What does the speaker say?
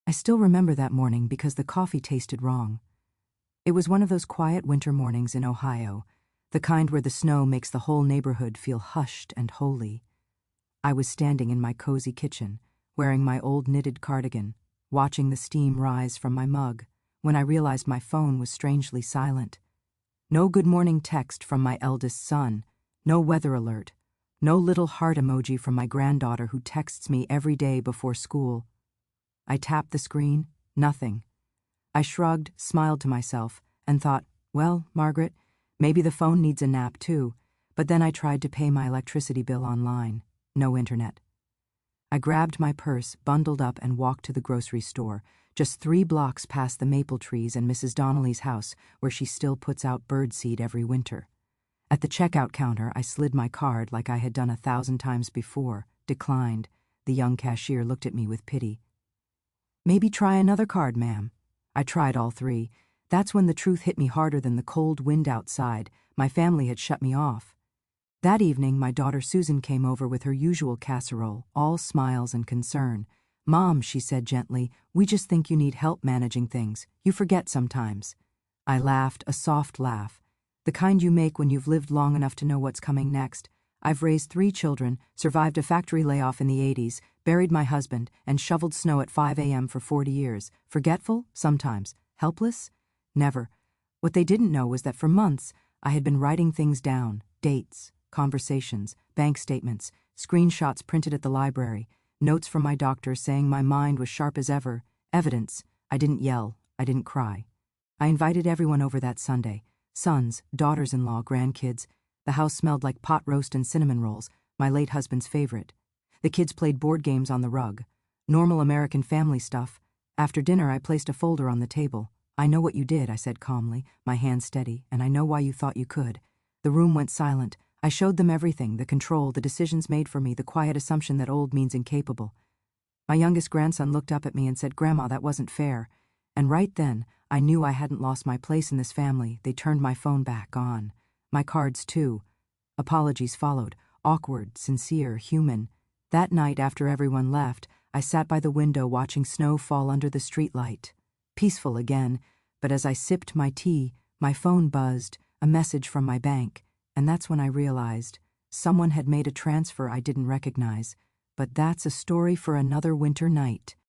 I still remember that morning because the coffee tasted wrong. It was one of those quiet winter mornings in Ohio, the kind where the snow makes the whole neighborhood feel hushed and holy. I was standing in my cozy kitchen, wearing my old knitted cardigan, watching the steam rise from my mug, when I realized my phone was strangely silent. No good morning text from my eldest son, no weather alert, no little heart emoji from my granddaughter who texts me every day before school. I tapped the screen, nothing. I shrugged, smiled to myself, and thought, well, Margaret, maybe the phone needs a nap too, but then I tried to pay my electricity bill online. No internet. I grabbed my purse, bundled up, and walked to the grocery store, just 3 blocks past the maple trees and Mrs. Donnelly's house, where she still puts out birdseed every winter. At the checkout counter, I slid my card like I had done 1,000 times before, declined. The young cashier looked at me with pity. Maybe try another card, ma'am. I tried all 3. That's when the truth hit me harder than the cold wind outside. My family had shut me off. That evening, my daughter Susan came over with her usual casserole, all smiles and concern. Mom, she said gently, we just think you need help managing things. You forget sometimes. I laughed, a soft laugh, the kind you make when you've lived long enough to know what's coming next. I've raised 3 children, survived a factory layoff in the 80s, buried my husband, and shoveled snow at 5 a.m. for 40 years. Forgetful? Sometimes. Helpless? Never. What they didn't know was that for months, I had been writing things down, dates, conversations, bank statements, screenshots printed at the library, notes from my doctor saying my mind was sharp as ever, evidence. I didn't yell. I didn't cry. I invited everyone over that Sunday. Sons, daughters-in-law, grandkids. The house smelled like pot roast and cinnamon rolls, my late husband's favorite. The kids played board games on the rug. Normal American family stuff. After dinner, I placed a folder on the table. I know what you did, I said calmly, my hand steady, and I know why you thought you could. The room went silent. I showed them everything, the control, the decisions made for me, the quiet assumption that old means incapable. My youngest grandson looked up at me and said, Grandma, that wasn't fair. And right then, I knew I hadn't lost my place in this family. They turned my phone back on. My cards, too. Apologies followed, awkward, sincere, human. That night, after everyone left, I sat by the window watching snow fall under the streetlight. Peaceful again, but as I sipped my tea, my phone buzzed, a message from my bank, and that's when I realized someone had made a transfer I didn't recognize. But that's a story for another winter night.